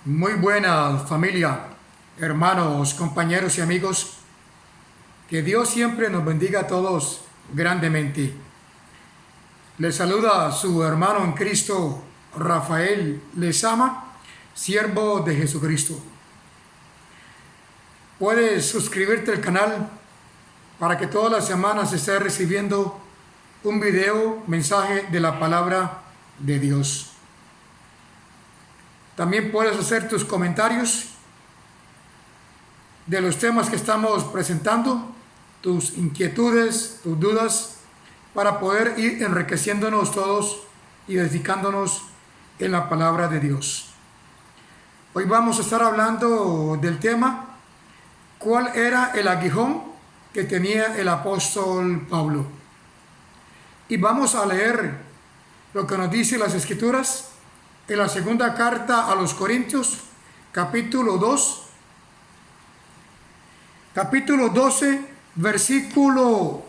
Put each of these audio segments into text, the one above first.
Muy buena familia, hermanos, compañeros y amigos. Que Dios siempre nos bendiga a todos grandemente. Les saluda su hermano en Cristo, Rafael Lezama, siervo de Jesucristo. Puedes suscribirte al canal para que todas las semanas estés recibiendo un video, mensaje de la palabra de Dios. También puedes hacer tus comentarios de los temas que estamos presentando, tus inquietudes, tus dudas, para poder ir enriqueciéndonos todos y edificándonos en la palabra de Dios. Hoy vamos a estar hablando del tema, ¿cuál era el aguijón que tenía el apóstol Pablo? Y vamos a leer lo que nos dice las Escrituras en la segunda carta a los Corintios, capítulo 12, versículo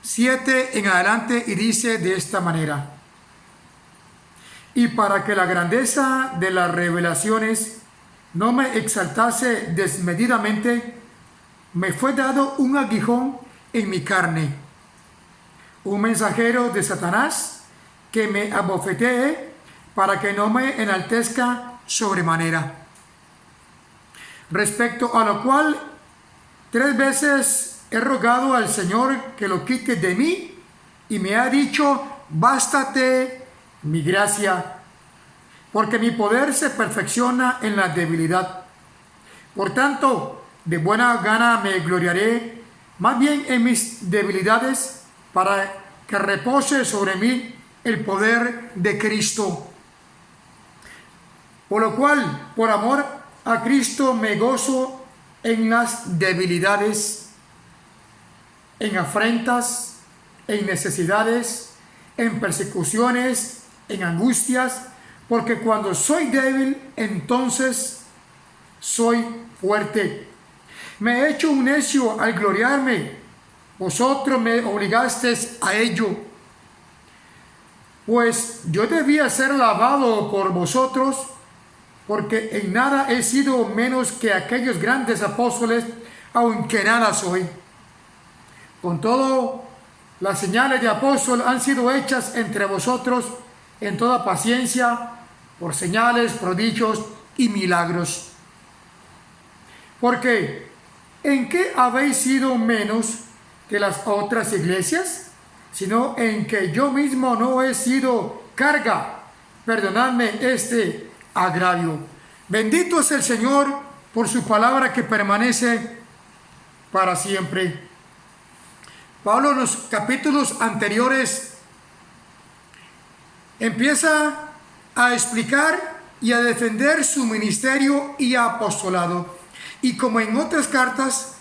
7 en adelante, y dice de esta manera: y para que la grandeza de las revelaciones no me exaltase desmedidamente, me fue dado un aguijón en mi carne, un mensajero de Satanás, que me abofetee para que no me enaltezca sobremanera. Respecto a lo cual 3 veces he rogado al Señor que lo quite de mí, y me ha dicho: bástate mi gracia, porque mi poder se perfecciona en la debilidad. Por tanto, de buena gana me gloriaré más bien en mis debilidades, para que repose sobre mí el poder de Cristo. Por lo cual, por amor a Cristo, me gozo en las debilidades, en afrentas, en necesidades, en persecuciones, en angustias, porque cuando soy débil, entonces soy fuerte. Me he hecho un necio al gloriarme, vosotros me obligasteis a ello. Pues yo debía ser alabado por vosotros, porque en nada he sido menos que aquellos grandes apóstoles, aunque nada soy. Con todo, las señales de apóstol han sido hechas entre vosotros en toda paciencia, por señales, prodigios y milagros. Porque, ¿en qué habéis sido menos que las otras iglesias? Sino en que yo mismo no he sido carga. Perdonadme este agravio. Bendito es el Señor por su palabra que permanece para siempre. Pablo en los capítulos anteriores empieza a explicar y a defender su ministerio y apostolado. Y como en otras cartas,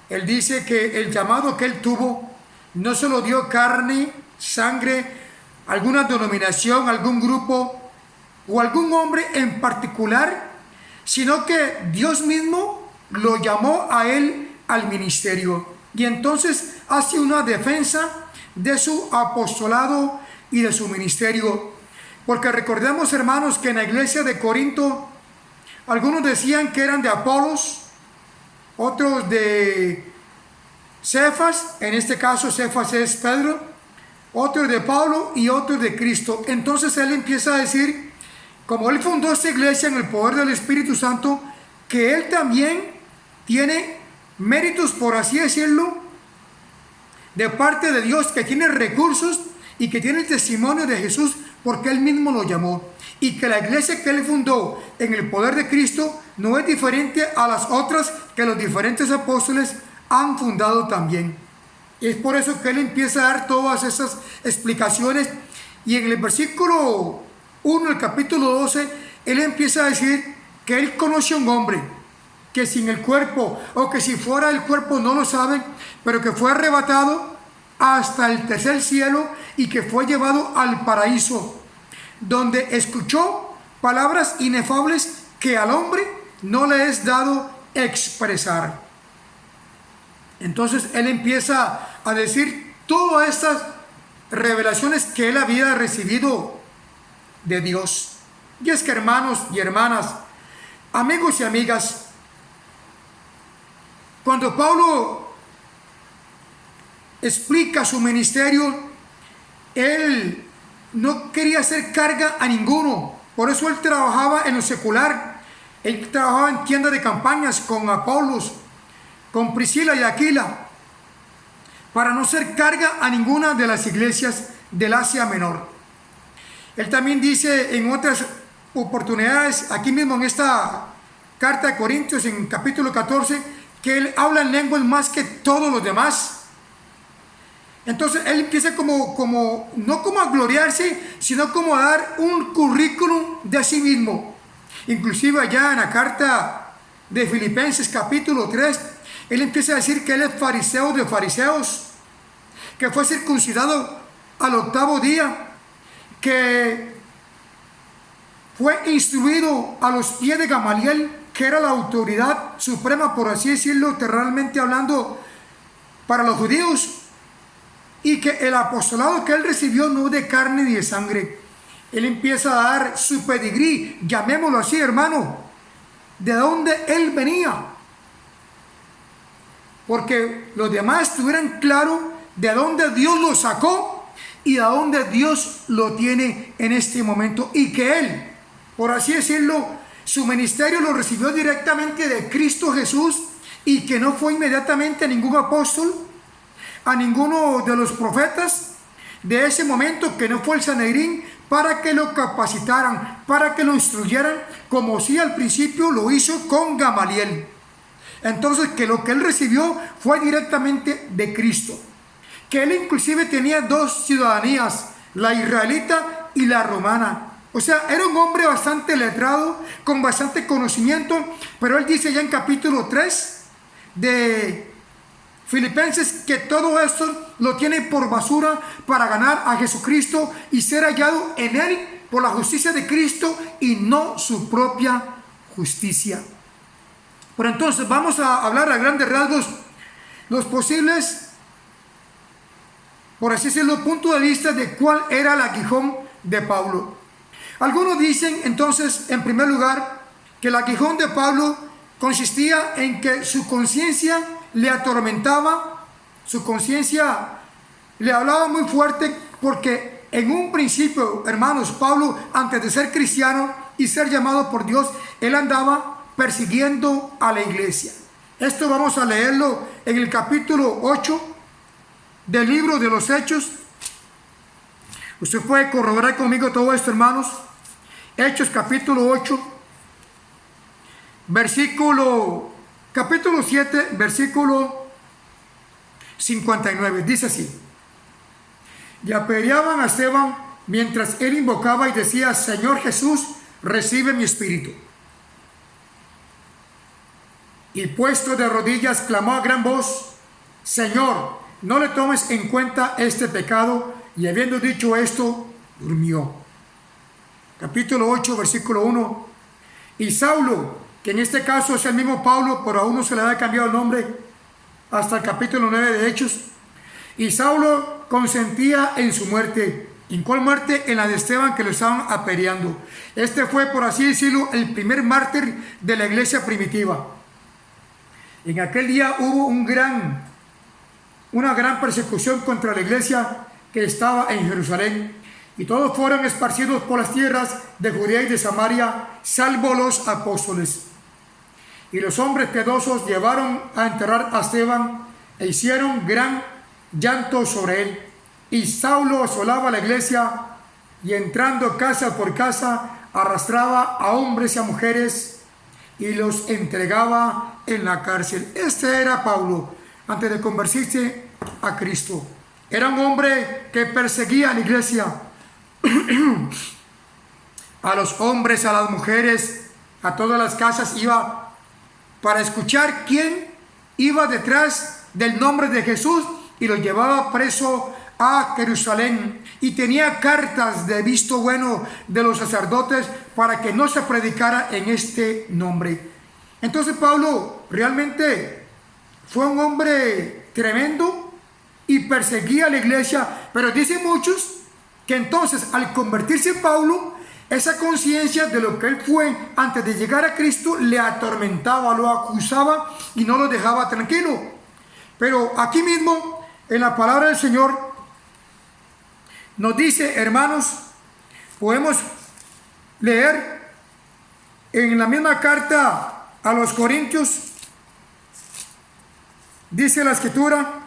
él dice que el llamado que él tuvo no se lo dio carne, sangre, alguna denominación, algún grupo o algún hombre en particular, sino que Dios mismo lo llamó a él al ministerio. Y entonces hace una defensa de su apostolado y de su ministerio. Porque recordemos, hermanos, que en la iglesia de Corinto algunos decían que eran de Apolos, otros de Cefas, en este caso Cefas es Pedro, otro de Pablo y otro de Cristo. Entonces él empieza a decir, como él fundó esta iglesia en el poder del Espíritu Santo, que él también tiene méritos, por así decirlo, de parte de Dios, que tiene recursos y que tiene el testimonio de Jesús, porque él mismo lo llamó. Y que la iglesia que él fundó en el poder de Cristo no es diferente a las otras que los diferentes apóstoles han fundado también. Es por eso que él empieza a dar todas esas explicaciones. Y en el versículo 1 del capítulo 12, él empieza a decir que él conoce a un hombre que sin el cuerpo, o que si fuera el cuerpo no lo saben, pero que fue arrebatado hasta el tercer cielo y que fue llevado al paraíso, donde escuchó palabras inefables que al hombre no le es dado expresar. Entonces él empieza a decir todas estas revelaciones que él había recibido de Dios. Y es que, hermanos y hermanas, amigos y amigas, cuando Pablo explica su ministerio, él no quería hacer carga a ninguno. Por eso él trabajaba en lo secular. Él trabajaba en tiendas de campañas con Apolos, con Priscila y Aquila, para no hacer carga a ninguna de las iglesias del Asia Menor. Él también dice en otras oportunidades, aquí mismo en esta carta de Corintios, en capítulo 14, que él habla en lenguas más que todos los demás. Entonces él empieza no como a gloriarse, sino como a dar un currículum de sí mismo. Inclusive allá en la carta de Filipenses capítulo 3, él empieza a decir que él es fariseo de fariseos, que fue circuncidado al 8º día, que fue instruido a los pies de Gamaliel, que era la autoridad suprema, por así decirlo, terrenalmente hablando, para los judíos, y que el apostolado que él recibió no de carne ni de sangre. Él empieza a dar su pedigrí, llamémoslo así, hermano, de dónde él venía, porque los demás tuvieran claro de dónde Dios lo sacó y a dónde Dios lo tiene en este momento, y que él, por así decirlo, su ministerio lo recibió directamente de Cristo Jesús, y que no fue inmediatamente a ningún apóstol, a ninguno de los profetas de ese momento, que no fue el Sanedrín, para que lo capacitaran, para que lo instruyeran, como si al principio lo hizo con Gamaliel. Entonces, que lo que él recibió fue directamente de Cristo, que él inclusive tenía 2 ciudadanías, la israelita y la romana. O sea, era un hombre bastante letrado, con bastante conocimiento, pero él dice ya en capítulo 3 de Filipenses que todo esto lo tiene por basura para ganar a Jesucristo y ser hallado en él por la justicia de Cristo y no su propia justicia. Pero entonces vamos a hablar a grandes rasgos los posibles, por así decirlo, puntos de vista de cuál era el aguijón de Pablo. Algunos dicen entonces, en primer lugar, que el aguijón de Pablo consistía en que su conciencia le atormentaba, su conciencia le hablaba muy fuerte, porque en un principio, hermanos, Pablo, antes de ser cristiano y ser llamado por Dios, él andaba persiguiendo a la iglesia. Esto vamos a leerlo en el capítulo 8 del libro de los Hechos. Usted puede corroborar conmigo todo esto, hermanos. Hechos capítulo 8, capítulo 7, versículo 59. Dice así: y apedreaban a Esteban mientras él invocaba y decía: Señor Jesús, recibe mi espíritu. Y puesto de rodillas clamó a gran voz: Señor, no le tomes en cuenta este pecado. Y habiendo dicho esto, durmió. Capítulo 8, versículo 1. Y Saulo, que en este caso es el mismo Pablo, pero aún no se le había cambiado el nombre hasta el capítulo 9 de Hechos. Y Saulo consentía en su muerte. ¿En cuál muerte? En la de Esteban, que lo estaban apedreando. Este fue, por así decirlo, el primer mártir de la iglesia primitiva. En aquel día hubo una gran persecución contra la iglesia que estaba en Jerusalén, y todos fueron esparcidos por las tierras de Judea y de Samaria, salvo los apóstoles. Y los hombres piadosos llevaron a enterrar a Esteban e hicieron gran llanto sobre él. Y Saulo asolaba la iglesia, y entrando casa por casa arrastraba a hombres y a mujeres y los entregaba en la cárcel. Este era Pablo antes de convertirse a Cristo. Era un hombre que perseguía a la iglesia, a los hombres, a las mujeres, a todas las casas iba para escuchar quién iba detrás del nombre de Jesús, y lo llevaba preso a Jerusalén, y tenía cartas de visto bueno de los sacerdotes para que no se predicara en este nombre. Entonces Pablo realmente fue un hombre tremendo y perseguía a la iglesia, pero dicen muchos que entonces al convertirse Pablo, esa conciencia de lo que él fue antes de llegar a Cristo le atormentaba, lo acusaba y no lo dejaba tranquilo. Pero aquí mismo, en la palabra del Señor, nos dice, hermanos, podemos leer en la misma carta a los Corintios, dice la Escritura,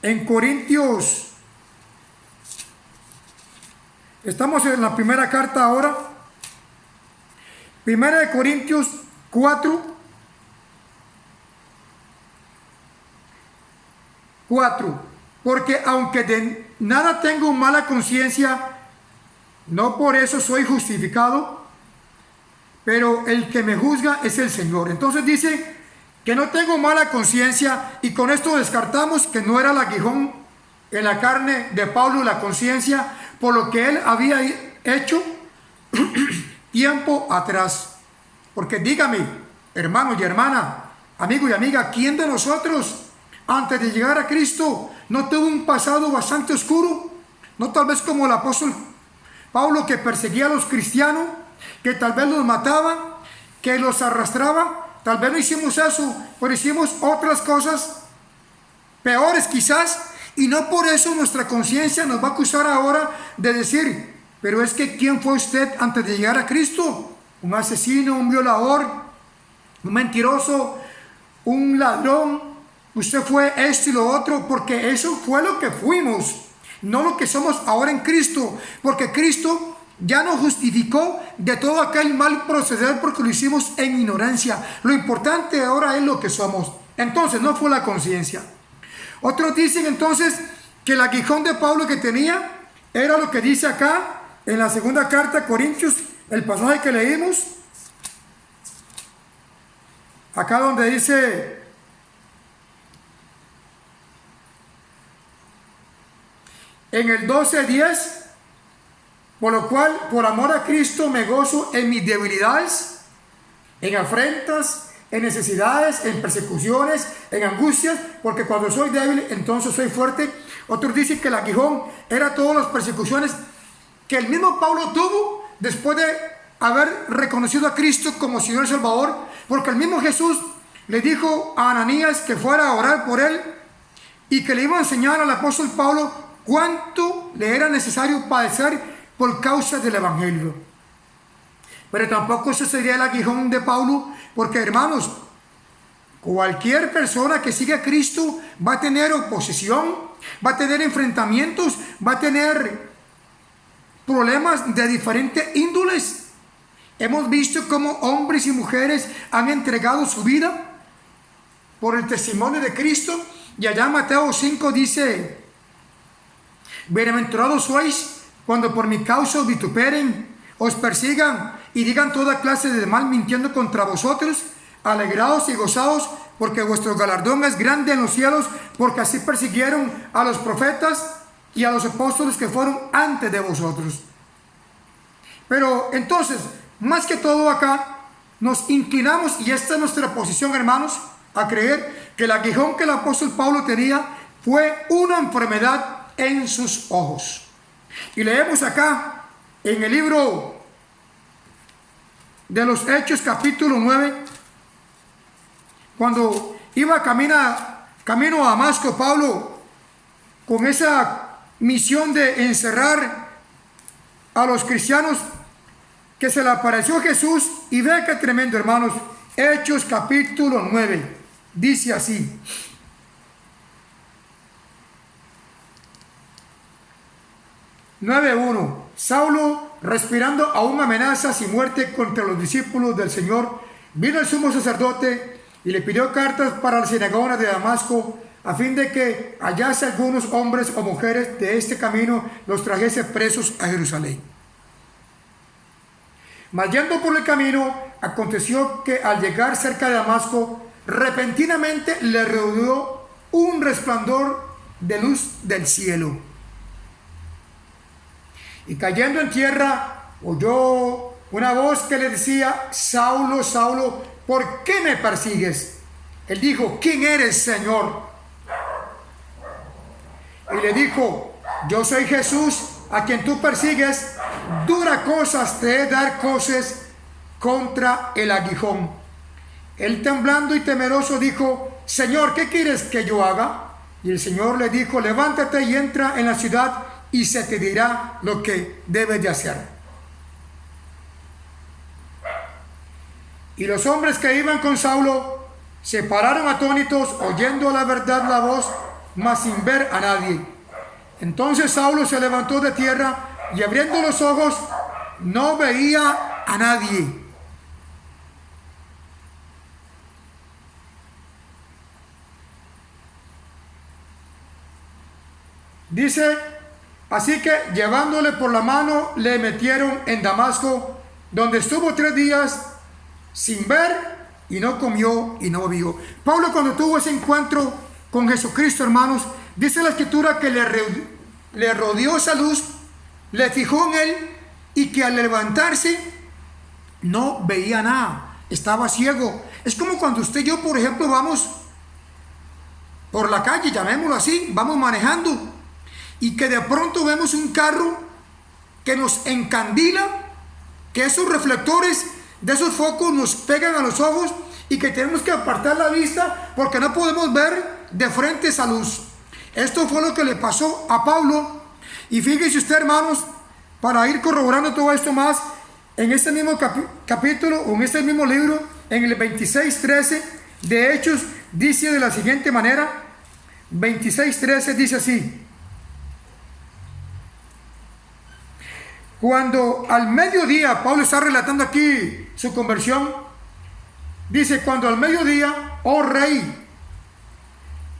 en Corintios, estamos en la primera carta ahora, primera de Corintios 4, porque aunque de nada tengo mala conciencia, no por eso soy justificado, pero el que me juzga es el Señor. Entonces dice que no tengo mala conciencia, y con esto descartamos que no era el aguijón en la carne de Pablo la conciencia por lo que él había hecho tiempo atrás. Porque dígame, hermano y hermana, amigo y amiga, ¿quién de nosotros antes de llegar a Cristo no tuvo un pasado bastante oscuro? No tal vez como el apóstol Pablo, que perseguía a los cristianos, que tal vez los mataba, que los arrastraba. Tal vez no hicimos eso, pero hicimos otras cosas peores quizás, y no por eso nuestra conciencia nos va a acusar ahora de decir, pero es que ¿quién fue usted antes de llegar a Cristo? Un asesino, un violador, un mentiroso, un ladrón. Usted fue esto y lo otro, porque eso fue lo que fuimos, no lo que somos ahora en Cristo, porque Cristo ya nos justificó de todo aquel mal proceder porque lo hicimos en ignorancia. Lo importante ahora es lo que somos. Entonces no fue la conciencia. Otros dicen entonces que el aguijón de Pablo que tenía era lo que dice acá en la segunda carta a Corintios, el pasaje que leímos, acá donde dice: en el 12:10, por lo cual, por amor a Cristo, me gozo en mis debilidades, en afrentas, en necesidades, en persecuciones, en angustias, porque cuando soy débil, entonces soy fuerte. Otros dicen que el aguijón era todas las persecuciones que el mismo Pablo tuvo después de haber reconocido a Cristo como Señor y Salvador, porque el mismo Jesús le dijo a Ananías que fuera a orar por él y que le iba a enseñar al apóstol Pablo cuánto le era necesario padecer por causa del Evangelio. Pero tampoco eso sería el aguijón de Pablo, porque hermanos, cualquier persona que siga a Cristo va a tener oposición, va a tener enfrentamientos, va a tener problemas de diferentes índoles. Hemos visto cómo hombres y mujeres han entregado su vida por el testimonio de Cristo, y allá en Mateo 5 dice: bienaventurados sois cuando por mi causa os vituperen, os persigan y digan toda clase de mal mintiendo contra vosotros. Alegraos y gozaos, porque vuestro galardón es grande en los cielos, porque así persiguieron a los profetas y a los apóstoles que fueron antes de vosotros. Pero entonces, más que todo acá, nos inclinamos, y esta es nuestra posición, hermanos, a creer que el aguijón que el apóstol Pablo tenía fue una enfermedad en sus ojos. Y leemos acá en el libro de los Hechos, capítulo 9, cuando iba camino a Damasco, Pablo, con esa misión de encerrar a los cristianos, que se le apareció Jesús, y vea qué tremendo, hermanos. Hechos capítulo 9, dice así: 9:1. Saulo, respirando aún amenazas y muerte contra los discípulos del Señor, vino el sumo sacerdote y le pidió cartas para la sinagoga de Damasco, a fin de que hallase algunos hombres o mujeres de este camino, los trajese presos a Jerusalén. Mas yendo por el camino, aconteció que al llegar cerca de Damasco, repentinamente le rodeó un resplandor de luz del cielo. Y cayendo en tierra, oyó una voz que le decía: Saulo, Saulo, ¿por qué me persigues? Él dijo: ¿quién eres, Señor? Y le dijo: yo soy Jesús, a quien tú persigues. dura cosas te he dar cosas contra el aguijón. Él temblando y temeroso dijo: Señor, ¿qué quieres que yo haga? Y el Señor le dijo: levántate y entra en la ciudad y se te dirá lo que debes de hacer. Y los hombres que iban con Saulo se pararon atónitos, oyendo a la verdad la voz, mas sin ver a nadie. Entonces Saulo se levantó de tierra y abriendo los ojos no veía a nadie. Dice: así que llevándole por la mano le metieron en Damasco, donde estuvo 3 días sin ver, y no comió y no bebió. Pablo, cuando tuvo ese encuentro con Jesucristo, hermanos, dice la escritura que le rodeó esa luz, le fijó en él, y que al levantarse no veía nada, estaba ciego. Es como cuando usted y yo, por ejemplo, vamos por la calle, llamémoslo así, vamos manejando, y que de pronto vemos un carro que nos encandila, que esos reflectores de esos focos nos pegan a los ojos, y que tenemos que apartar la vista porque no podemos ver de frente esa luz. Esto fue lo que le pasó a Pablo. Y fíjese usted, hermanos, para ir corroborando todo esto más, en este mismo capítulo, o en este mismo libro, en el 26:13 de Hechos, dice de la siguiente manera. 26:13 dice así: cuando al mediodía, Pablo está relatando aquí su conversión, dice: cuando al mediodía, oh rey,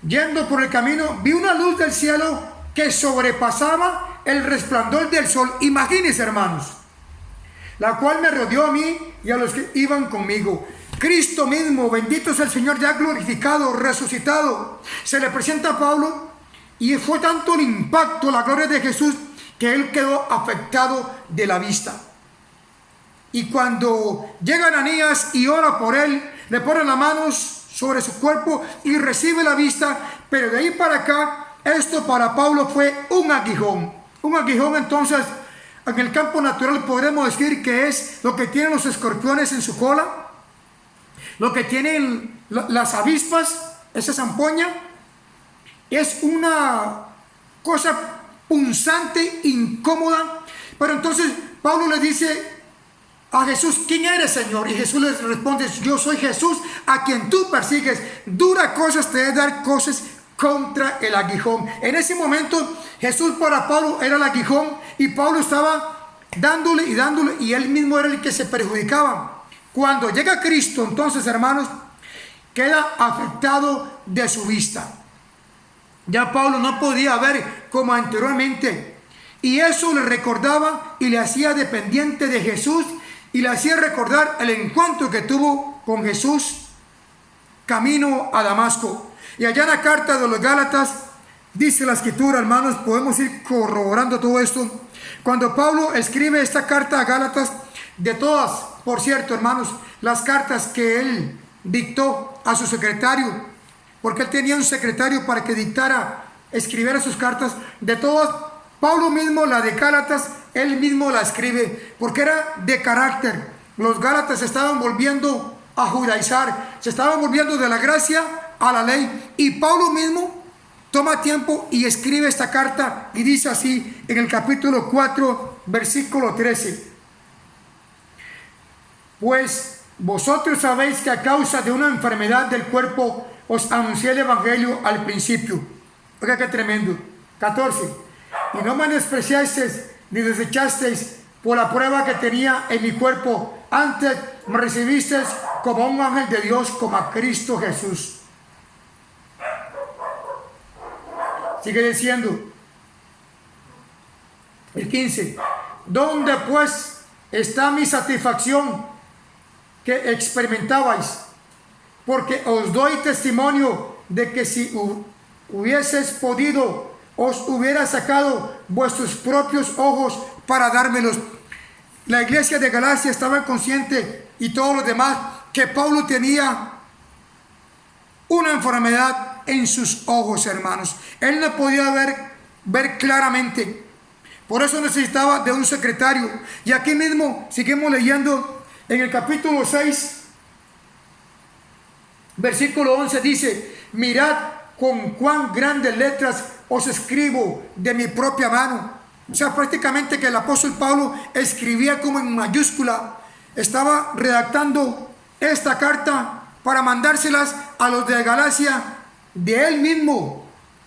yendo por el camino, vi una luz del cielo que sobrepasaba el resplandor del sol. Imagínense, hermanos, la cual me rodeó a mí y a los que iban conmigo. Cristo mismo, bendito es el Señor, ya glorificado, resucitado, se le presenta a Pablo, y fue tanto el impacto, la gloria de Jesús, que él quedó afectado de la vista. Y cuando llega Ananías y ora por él, le pone las manos sobre su cuerpo y recibe la vista. Pero de ahí para acá, esto para Pablo fue un aguijón. Un aguijón, entonces, en el campo natural podremos decir que es lo que tienen los escorpiones en su cola, lo que tienen las avispas, esa zampoña. Es una cosa punzante, incómoda. Pero entonces Pablo le dice a Jesús: ¿quién eres, Señor? Y Jesús le responde: yo soy Jesús a quien tú persigues. Dura cosas te he de dar cosas contra el aguijón. En ese momento Jesús para Pablo era el aguijón, y Pablo estaba dándole y dándole, y él mismo era el que se perjudicaba. Cuando llega Cristo, entonces, hermanos, queda afectado de su vista. Ya Pablo no podía ver como anteriormente, y eso le recordaba y le hacía dependiente de Jesús, y le hacía recordar el encuentro que tuvo con Jesús camino a Damasco. Y allá en la carta de los Gálatas dice la escritura, hermanos, podemos ir corroborando todo esto. Cuando Pablo escribe esta carta a Gálatas, de todas, por cierto, hermanos, las cartas que él dictó a su secretario, porque él tenía un secretario para que escribiera sus cartas, de todas, Pablo mismo, la de Gálatas, él mismo la escribe, porque era de carácter. Los Gálatas se estaban volviendo a judaizar, se estaban volviendo de la gracia a la ley, y Pablo mismo toma tiempo y escribe esta carta, y dice así en el capítulo 4, versículo 13: pues vosotros sabéis que a causa de una enfermedad del cuerpo os anuncié el evangelio al principio. Oiga, qué tremendo. 14: y no me despreciasteis ni desechasteis por la prueba que tenía en mi cuerpo, antes me recibisteis como un ángel de Dios, como a Cristo Jesús. Sigue diciendo el 15: ¿dónde pues está mi satisfacción que experimentabais? Porque os doy testimonio de que si hubieses podido, os hubiera sacado vuestros propios ojos para dármelos. La iglesia de Galacia estaba consciente, y todos los demás, que Pablo tenía una enfermedad en sus ojos, hermanos. Él no podía ver claramente. Por eso necesitaba de un secretario. Y aquí mismo seguimos leyendo en el capítulo 6, versículo 11 dice: mirad con cuán grandes letras os escribo de mi propia mano. O sea, prácticamente que el apóstol Pablo escribía como en mayúscula. Estaba redactando esta carta para mandárselas a los de Galacia de él mismo,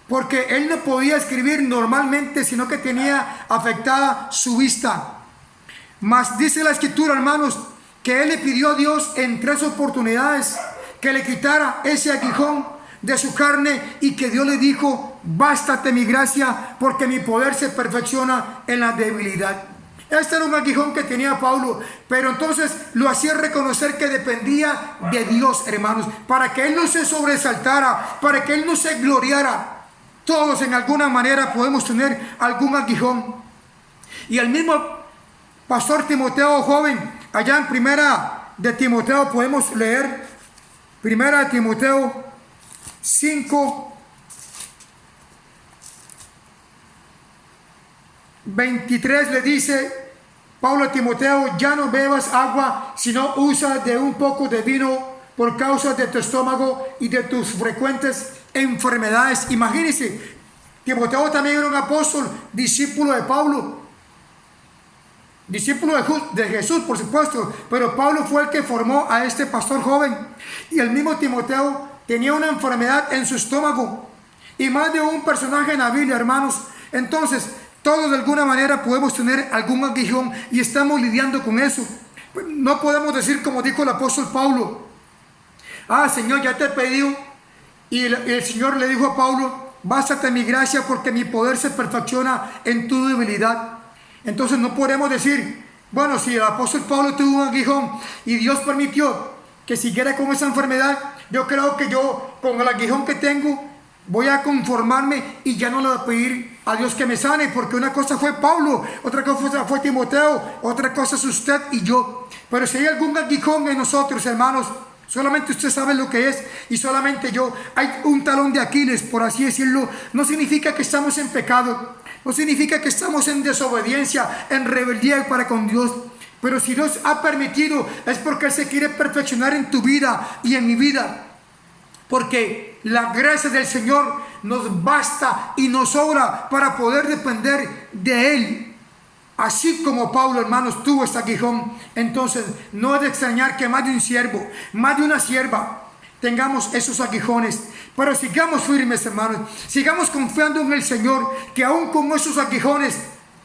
porque él no podía escribir normalmente, sino que tenía afectada su vista. Mas dice la escritura, hermanos, que él le pidió a Dios en 3 oportunidades que le quitara ese aguijón de su carne, y que Dios le dijo: bástate mi gracia, porque mi poder se perfecciona en la debilidad. Este era un aguijón que tenía Pablo, pero entonces lo hacía reconocer que dependía de Dios, hermanos, para que él no se sobresaltara, para que él no se gloriara. Todos en alguna manera podemos tener algún aguijón. Y el mismo pastor Timoteo joven, allá en Primera de Timoteo podemos leer, Primera de Timoteo 5, 23, le dice Pablo a Timoteo: ya no bebas agua, sino usa de un poco de vino por causa de tu estómago y de tus frecuentes enfermedades. Imagínense, Timoteo también era un apóstol, discípulo de Pablo, discípulo de Jesús, por supuesto, pero Pablo fue el que formó a este pastor joven. Y el mismo Timoteo tenía una enfermedad en su estómago, y más de un personaje en la Biblia, hermanos. Entonces, todos de alguna manera podemos tener algún aguijón y estamos lidiando con eso. No podemos decir como dijo el apóstol Pablo: ah, Señor, ya te he pedido. Y el Señor le dijo a Pablo: bástate mi gracia, porque mi poder se perfecciona en tu debilidad. Entonces no podemos decir: bueno, si el apóstol Pablo tuvo un aguijón y Dios permitió que siguiera con esa enfermedad, yo creo que yo con el aguijón que tengo voy a conformarme y ya no le voy a pedir a Dios que me sane, porque una cosa fue Pablo, otra cosa fue Timoteo, otra cosa es usted y yo. Pero si hay algún aguijón en nosotros, hermanos, solamente usted sabe lo que es, y solamente yo. Hay un talón de Aquiles, por así decirlo. No significa que estamos en pecado, no significa que estamos en desobediencia, en rebeldía para con Dios. Pero si Dios ha permitido, es porque Él se quiere perfeccionar en tu vida y en mi vida. Porque la gracia del Señor nos basta y nos sobra para poder depender de Él. Así como Pablo, hermanos, tuvo este aguijón. Entonces no es de extrañar que más de un siervo, más de una sierva, tengamos esos aguijones. Pero sigamos firmes, hermanos, sigamos confiando en el Señor, que aún con esos aguijones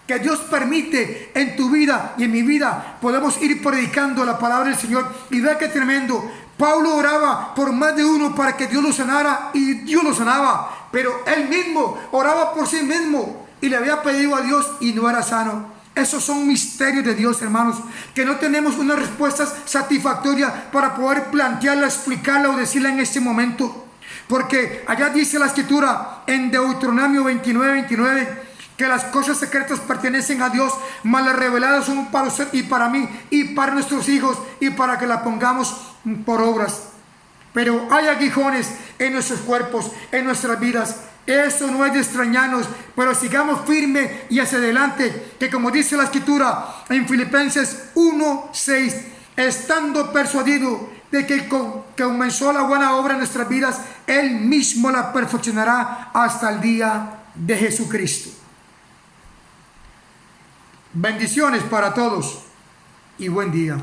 que Dios permite en tu vida y en mi vida, podemos ir predicando la palabra del Señor. Y vea qué tremendo. Pablo oraba por más de uno para que Dios lo sanara, y Dios lo sanaba, pero él mismo oraba por sí mismo y le había pedido a Dios y no era sano. Esos son misterios de Dios, hermanos, que no tenemos una respuesta satisfactoria para poder plantearla, explicarla o decirla en este momento. Porque allá dice la escritura en Deuteronomio 29, que las cosas secretas pertenecen a Dios, mas las reveladas son para usted y para mí y para nuestros hijos, y para que las pongamos por obras. Pero hay aguijones en nuestros cuerpos, en nuestras vidas. Eso no es de extrañarnos, pero sigamos firmes y hacia adelante, que como dice la escritura en Filipenses 1:6, estando persuadido de que el que comenzó la buena obra en nuestras vidas, Él mismo la perfeccionará hasta el día de Jesucristo. Bendiciones para todos y buen día.